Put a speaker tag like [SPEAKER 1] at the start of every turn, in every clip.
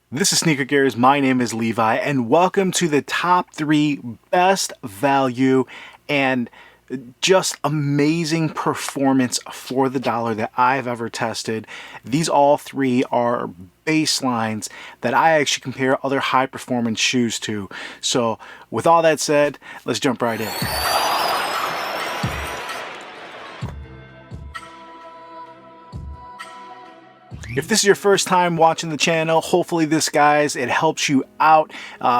[SPEAKER 1] This is Sneaker Gears. My name is Levi, and welcome to the top 3 best value and just amazing performance for the dollar that I've ever tested. These all 3 are baselines that I actually compare other high performance shoes to. So with all that said, let's jump right in. If this is your first time watching the channel, hopefully this, guys, it helps you out.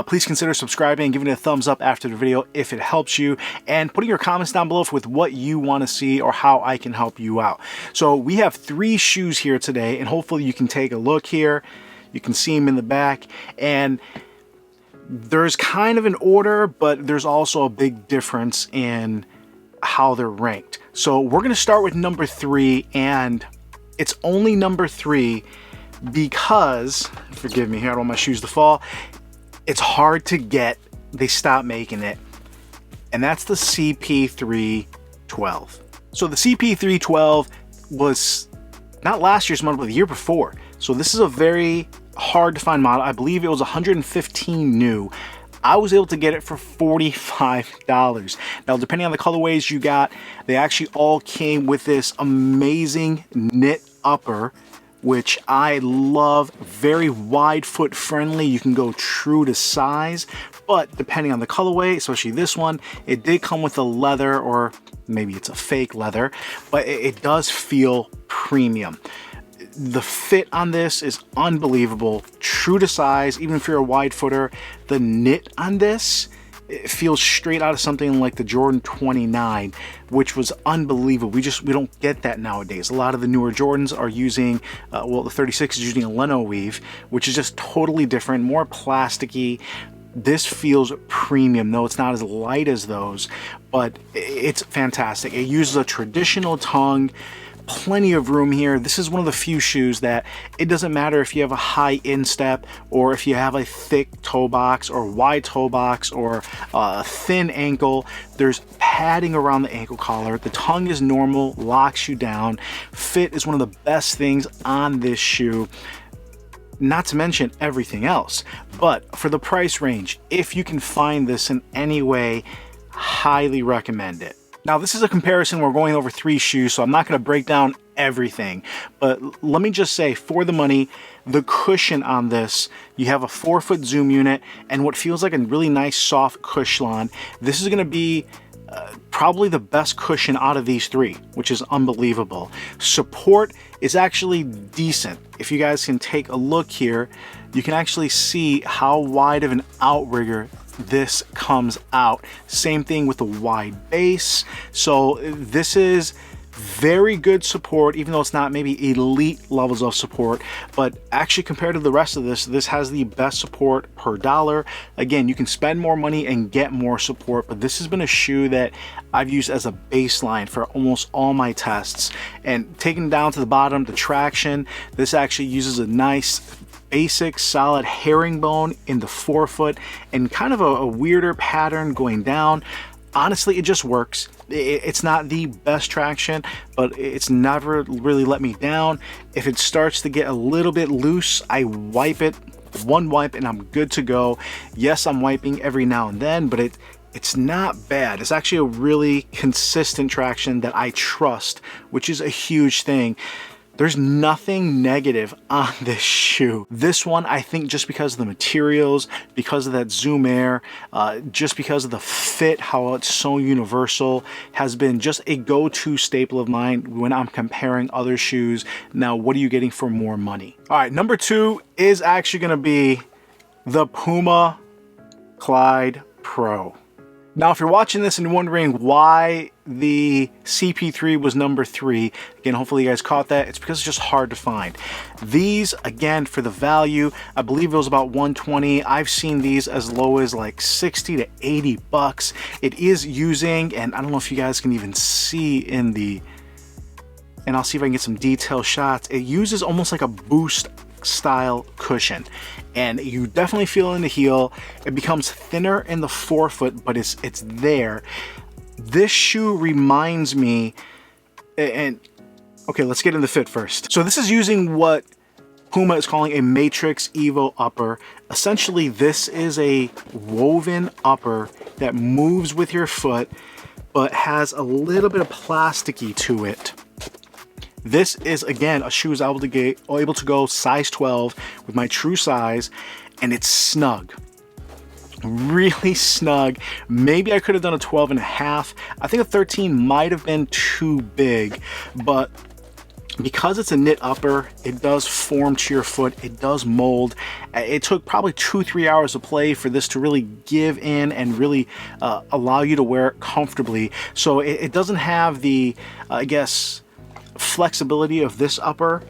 [SPEAKER 1] Please consider subscribing and giving it a thumbs up after the video if it helps you, and putting your comments down below with what you want to see or how I can help you out. So we have 3 shoes here today, and hopefully you can take a look here. You can see them in the back, and there's kind of an order, but there's also a big difference in how they're ranked. So we're going to start with number 3, and it's only number 3 because, forgive me here, I don't want my shoes to fall, it's hard to get. They stopped making it, and that's the CP312. So the CP312 was not last year's model, but the year before. So this is a very hard to find model. I believe it was 115 new. I was able to get it for $45. Now, depending on the colorways you got, they actually all came with this amazing knit upper, which I love. Very wide foot friendly. You can go true to size, but depending on the colorway, especially this one, it did come with a leather, or maybe it's a fake leather, but it does feel premium. The fit on this is unbelievable, true to size. Even if you're a wide footer, the knit on this, it feels straight out of something like the Jordan 29, which was unbelievable. We don't get that nowadays. A lot of the newer Jordans are using, well, the 36 is using a lino weave, which is just totally different, more plasticky. This feels premium, though it's not as light as those, but it's fantastic. It uses a traditional tongue. Plenty of room here. This is one of the few shoes that it doesn't matter if you have a high instep, or if you have a thick toe box or wide toe box, or a thin ankle. There's padding around the ankle collar. The tongue is normal, locks you down. Fit is one of the best things on this shoe, not to mention everything else. But for the price range, if you can find this in any way, highly recommend it. Now, this is a comparison. We're going over 3 shoes, so I'm not going to break down everything. But let me just say, for the money, the cushion on this, you have a 4-foot zoom unit and what feels like a really nice soft cushion. This is going to be probably the best cushion out of these 3, which is unbelievable. Support is actually decent. If you guys can take a look here, you can actually see how wide of an outrigger this comes out. Same thing with the wide base. So this is very good support, even though it's not maybe elite levels of support, but actually compared to the rest of this has the best support per dollar. Again, you can spend more money and get more support, but this has been a shoe that I've used as a baseline for almost all my tests. And taking down to the bottom, the traction, this actually uses a nice basic solid herringbone in the 4-foot and kind of a weirder pattern going down. Honestly, it just works. It's not the best traction, but it's never really let me down. If it starts to get a little bit loose, I wipe it, one wipe, and I'm good to go. Yes, I'm wiping every now and then, but it's not bad. It's actually a really consistent traction that I trust, which is a huge thing. There's nothing negative on this shoe. This one, I think, just because of the materials, because of that Zoom Air, just because of the fit, how it's so universal, has been just a go-to staple of mine when I'm comparing other shoes. Now, what are you getting for more money? All right, number 2 is actually gonna be the Puma Clyde Pro. Now, if you're watching this and wondering why the CP3 was number 3, again, hopefully you guys caught that. It's because it's just hard to find. These, again, for the value, I believe it was about $120. I've seen these as low as like 60 to 80 bucks. It is using, and I don't know if you guys can even see in the, and I'll see if I can get some detailed shots. It uses almost like a Boost style cushion, and you definitely feel in the heel. It becomes thinner in the 4-foot, but it's there. This shoe reminds me, and okay, let's get in the fit first. So this is using what Puma is calling a Matrix Evo upper. Essentially, this is a woven upper that moves with your foot, but has a little bit of plasticky to it. This is, again, a shoe I was able to go size 12 with my true size, and it's snug. Really snug. Maybe I could have done a 12 and a half. I think a 13 might have been too big, but because it's a knit upper, it does form to your foot, it does mold. It took probably 2-3 hours of play for this to really give in and really allow you to wear it comfortably. So it doesn't have the, I guess, flexibility of this upper,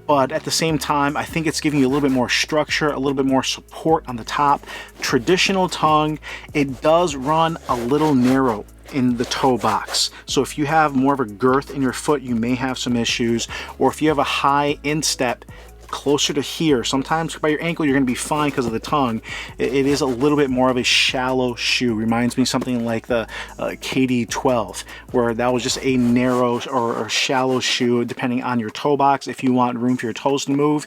[SPEAKER 1] but at the same time, I think it's giving you a little bit more structure, a little bit more support on the top. Traditional tongue, it does run a little narrow in the toe box. So if you have more of a girth in your foot, you may have some issues, or if you have a high instep closer to here, sometimes by your ankle you're going to be fine because of the tongue. It is a little bit more of a shallow shoe. Reminds me something like the KD12, where that was just a narrow or shallow shoe depending on your toe box. If you want room for your toes to move,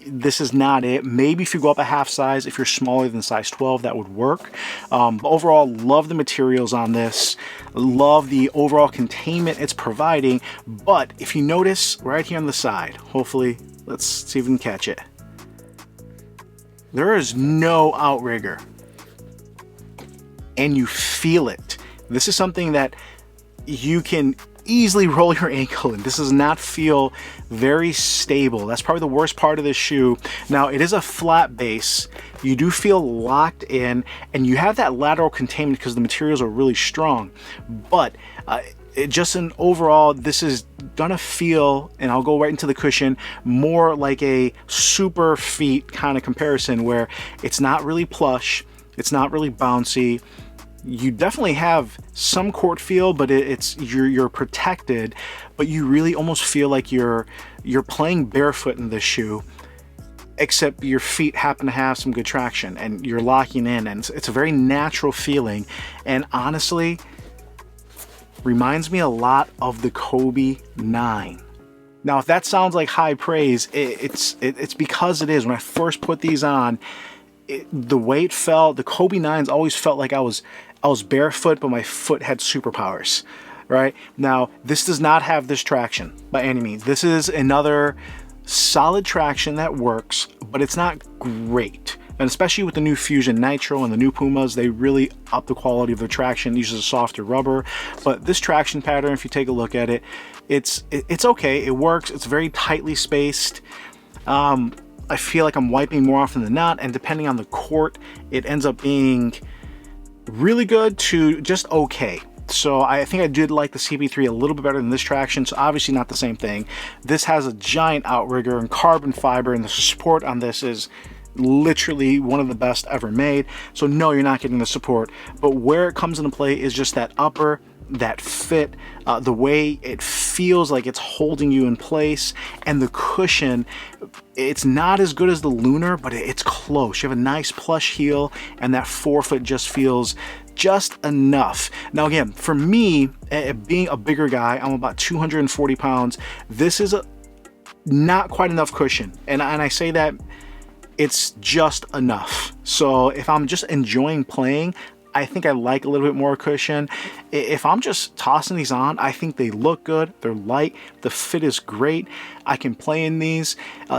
[SPEAKER 1] this is not it. Maybe if you go up a half size, if you're smaller than size 12, that would work. But overall, love the materials on this. Love the overall containment it's providing. But if you notice right here on the side, hopefully, let's see if we can catch it. There is no outrigger, and you feel it. This is something that you can easily roll your ankle in. This does not feel very stable. That's probably the worst part of this shoe. Now, it is a flat base. You do feel locked in, and you have that lateral containment because the materials are really strong. But just an overall, this is gonna feel, and I'll go right into the cushion, more like a super feet kind of comparison, where it's not really plush, it's not really bouncy. You definitely have some court feel, but you're protected, but you really almost feel like you're playing barefoot in this shoe, except your feet happen to have some good traction and you're locking in, and it's a very natural feeling. And honestly, reminds me a lot of the Kobe 9. Now, if that sounds like high praise, it's because it is. When I first put these on, the way it felt, the Kobe 9s always felt like I was barefoot, but my foot had superpowers, right? Now, this does not have this traction by any means. This is another solid traction that works, but it's not great. And especially with the new Fusion Nitro and the new Pumas, they really up the quality of their traction. It uses a softer rubber, but this traction pattern, if you take a look at it, it's okay. It works. It's very tightly spaced. I feel like I'm wiping more often than not, and depending on the court, it ends up being really good to just okay. So I think I did like the CP3 a little bit better than this traction. So obviously not the same thing. This has a giant outrigger and carbon fiber, and the support on this is literally one of the best ever made. So no, you're not getting the support, but where it comes into play is just that upper, that fit, the way it feels like it's holding you in place, and the cushion. It's not as good as the Lunar, but it's close. You have a nice plush heel, and that forefoot just feels just enough. Now again, for me, being a bigger guy, I'm about 240 pounds, this is not quite enough cushion, and I say that it's just enough. So if I'm just enjoying playing, I think I like a little bit more cushion. If I'm just tossing these on, I think they look good. They're light. The fit is great. I can play in these.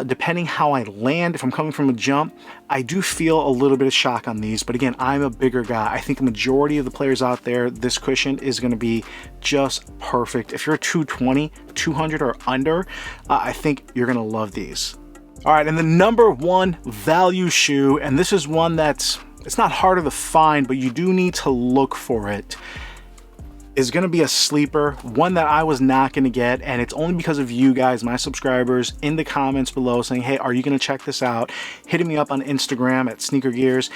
[SPEAKER 1] Depending how I land, if I'm coming from a jump, I do feel a little bit of shock on these. But again, I'm a bigger guy. I think the majority of the players out there, this cushion is going to be just perfect. If you're 220, 200 or under, I think you're going to love these. All right, and the number one value shoe, and this is one it's not harder to find, but you do need to look for it, is going to be a sleeper, one that I was not going to get, and it's only because of you guys, my subscribers, in the comments below saying, hey, are you going to check this out? Hitting me up on Instagram at Sneaker Gears,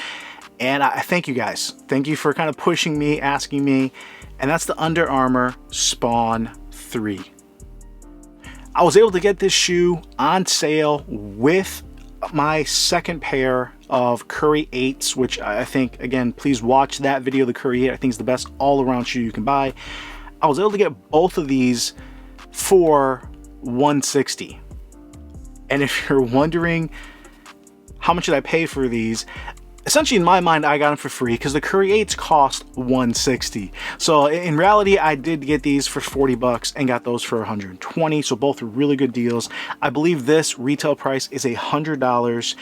[SPEAKER 1] and I thank you guys. Thank you for kind of pushing me, asking me, and that's the Under Armour Spawn 3. I was able to get this shoe on sale with my second pair of Curry 8s, which I think, again, please watch that video, the Curry 8. I think is the best all-around shoe you can buy. I was able to get both of these for $160. And if you're wondering how much did I pay for these, essentially in my mind I got them for free because the Curry 8s cost $160. So in reality I did get these for 40 bucks and got those for 120. So both are really good deals. I believe this retail price is $100.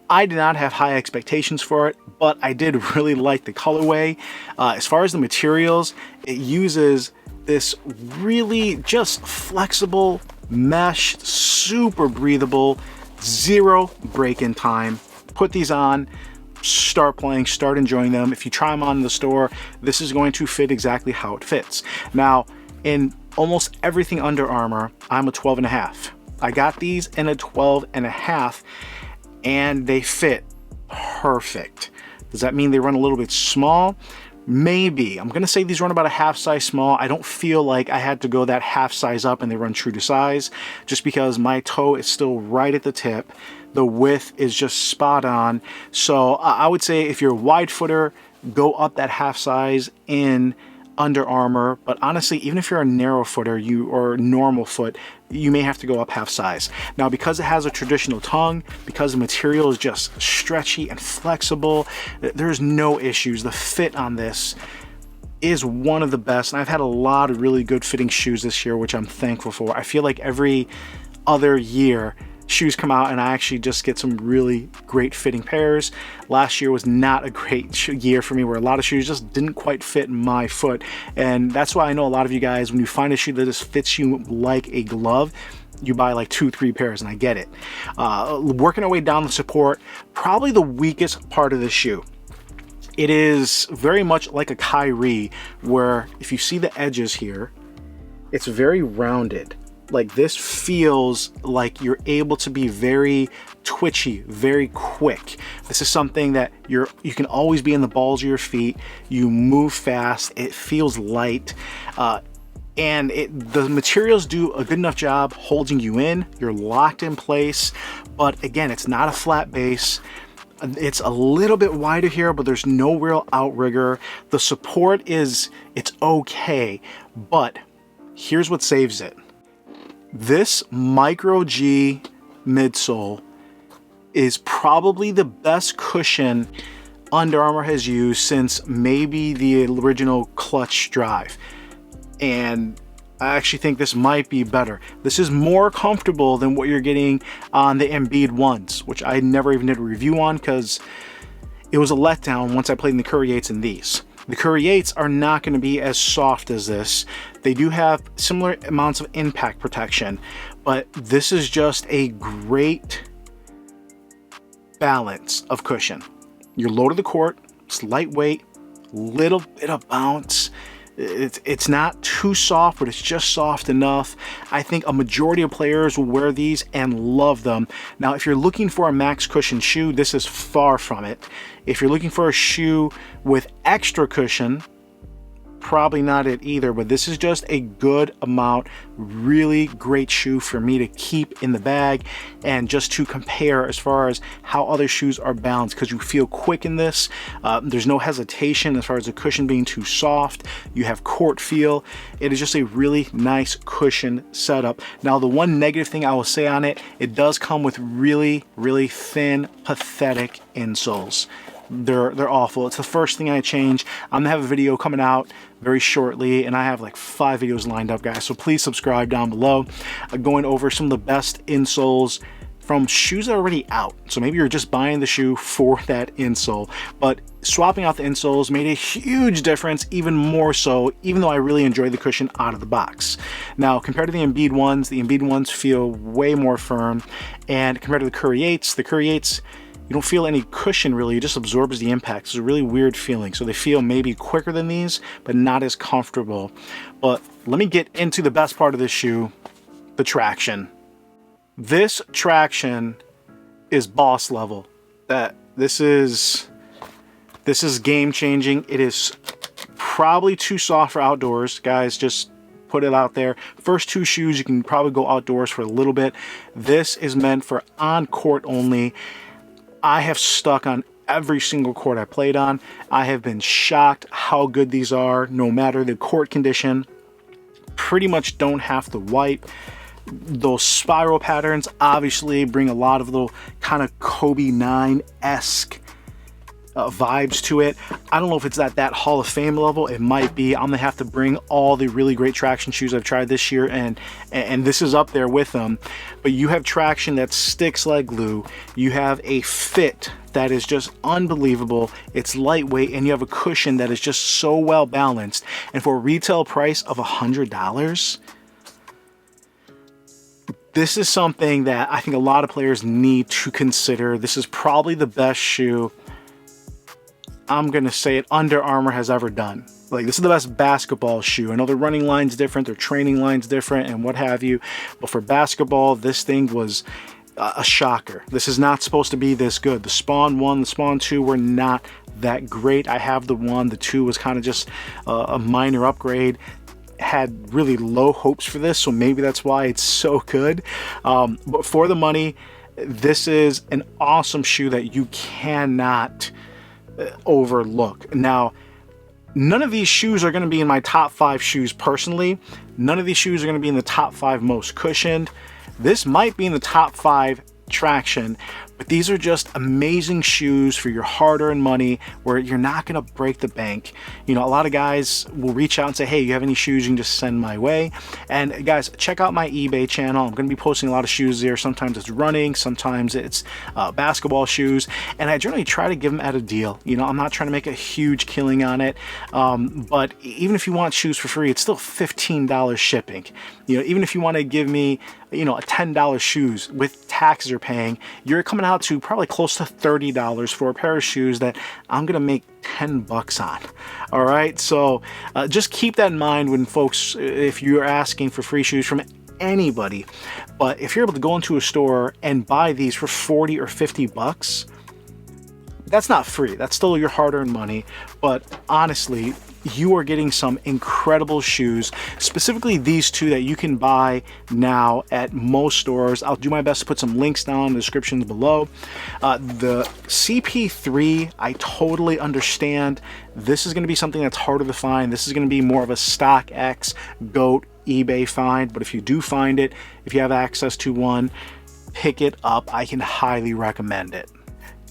[SPEAKER 1] I did not have high expectations for it, but I did really like the colorway. As far as the materials, it uses this really just flexible mesh, super breathable, zero break-in time. Put these on, start playing, start enjoying them. If you try them on in the store, this is going to fit exactly how it fits. Now, in almost everything Under Armour, I'm a 12.5. I got these in a 12.5, and they fit perfect. Does that mean they run a little bit small? Maybe. I'm gonna say these run about a half size small. I don't feel like I had to go that half size up and they run true to size, just because my toe is still right at the tip. The width is just spot on. So I would say if you're a wide footer, go up that half size in Under Armour. But honestly, even if you're a narrow footer or normal foot, you may have to go up half size. Now, because it has a traditional tongue, because the material is just stretchy and flexible, there's no issues. The fit on this is one of the best, and I've had a lot of really good fitting shoes this year, which I'm thankful for. I feel like every other year shoes come out and I actually just get some really great fitting pairs. Last year was not a great year for me, where a lot of shoes just didn't quite fit my foot, and that's why I know a lot of you guys, when you find a shoe that just fits you like a glove, you buy like 2-3 pairs, and I get it. Working our way down the support, probably the weakest part of the shoe. It is very much like a Kyrie, where if you see the edges here, it's very rounded. Like, this feels like you're able to be very twitchy, very quick. This is something that you can always be in the balls of your feet. You move fast. It feels light. And the materials do a good enough job holding you in. You're locked in place. But again, it's not a flat base. It's a little bit wider here, but there's no real outrigger. The support it's okay, but here's what saves it. This Micro G midsole is probably the best cushion Under Armour has used since maybe the original Clutch Drive. And I actually think this might be better. This is more comfortable than what you're getting on the Embiid ones, which I never even did a review on because it was a letdown once I played in the Curry 8s and these. The Curry 8s are not going to be as soft as this. They do have similar amounts of impact protection, but this is just a great balance of cushion. You're low to the court, it's lightweight, little bit of bounce. It's not too soft, but it's just soft enough. I think a majority of players will wear these and love them. Now, if you're looking for a max cushion shoe, this is far from it. If you're looking for a shoe with extra cushion, probably not it either, but this is just a good amount. Really great shoe for me to keep in the bag and just to compare as far as how other shoes are balanced, because you feel quick in this. There's no hesitation as far as the cushion being too soft. You have court feel. It is just a really nice cushion setup. Now, the one negative thing I will say on it, it does come with really, really thin, pathetic insoles. They're awful. It's the first thing I change. I'm gonna have a video coming out very shortly, and I have like 5 videos lined up, guys, so please subscribe down below. Going over some of the best insoles from shoes that are already out. So maybe you're just buying the shoe for that insole, but swapping out the insoles made a huge difference, even more so, even though I really enjoyed the cushion out of the box. Now, compared to the Embiid ones feel way more firm, and compared to the Curry 8s, you don't feel any cushion really, it just absorbs the impact. It's a really weird feeling. So they feel maybe quicker than these, but not as comfortable. But let me get into the best part of this shoe, the traction. This traction is boss level. This is game changing. It is probably too soft for outdoors, guys. Just put it out there. First 2 shoes, you can probably go outdoors for a little bit. This is meant for on court only. I have stuck on every single court I played on. I have been shocked how good these are, no matter the court condition. Pretty much don't have to wipe. Those spiral patterns obviously bring a lot of little kind of Kobe 9-esque vibes to it. I don't know if it's at that Hall of Fame level. It might be. I'm gonna have to bring all the really great traction shoes I've tried this year, and this is up there with them. But you have traction that sticks like glue. You have a fit that is just unbelievable. It's lightweight, and you have a cushion that is just so well balanced. And for a retail price of $100, this is something that I think a lot of players need to consider. This is probably the best shoe, I'm gonna say it, Under Armour has ever done. Like, this is the best basketball shoe. I know their running line's different, their training line's different, and what have you, but for basketball, this thing was a shocker. This is not supposed to be this good. The Spawn 1, the Spawn 2 were not that great. I have the 1, the 2 was kind of just a minor upgrade. Had really low hopes for this, so maybe that's why it's so good. But for the money, this is an awesome shoe that you cannot overlook. Now, none of these shoes are going to be in my top 5 shoes personally. None of these shoes are going to be in the top 5 most cushioned. This might be in the top 5 traction, but these are just amazing shoes for your hard-earned money where you're not going to break the bank. You know, a lot of guys will reach out and say, hey, you have any shoes you can just send my way. And guys, check out my eBay channel. I'm going to be posting a lot of shoes there. Sometimes it's running, sometimes it's basketball shoes, and I generally try to give them at a deal. You know, I'm not trying to make a huge killing on it, but even if you want shoes for free, it's still $15 shipping. You know, even if you want to give me, you know, a $10 shoes with taxes you're paying, you're coming out to probably close to $30 for a pair of shoes that I'm gonna make 10 bucks on. All right, so just keep that in mind when folks, if you're asking for free shoes from anybody. But if you're able to go into a store and buy these for 40 or 50 bucks, that's not free. That's still your hard-earned money. But honestly, you are getting some incredible shoes, specifically these two that you can buy now at most stores. I'll do my best to put some links down in the descriptions below. The CP3, I totally understand. This is going to be something that's harder to find. This is going to be more of a StockX, GOAT, eBay find. But if you do find it, if you have access to one, pick it up. I can highly recommend it.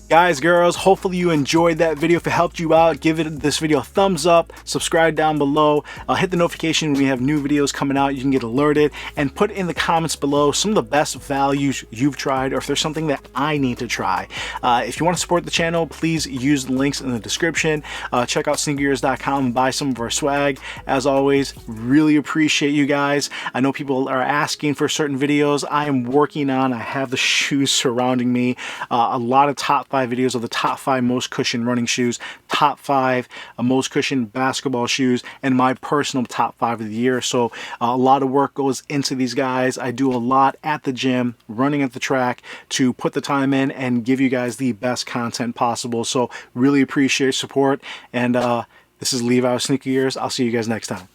[SPEAKER 1] Guys, girls, hopefully you enjoyed that video. If it helped you out, give this video a thumbs up, subscribe down below, hit the notification when we have new videos coming out. You can get alerted, and put in the comments below some of the best values you've tried, or if there's something that I need to try. If you want to support the channel, please use the links in the description. Check out sneakergears.com and buy some of our swag. As always, really appreciate you guys. I know people are asking for certain videos. I am working on, I have the shoes surrounding me, a lot of top 5 videos of the top 5 most cushioned running shoes, top 5 most cushioned basketball shoes, and my personal top 5 of the year. So a lot of work goes into these guys. I do a lot at the gym, running at the track, to put the time in and give you guys the best content possible. So really appreciate your support. And this is Levi with Sneaker Gears. I'll see you guys next time.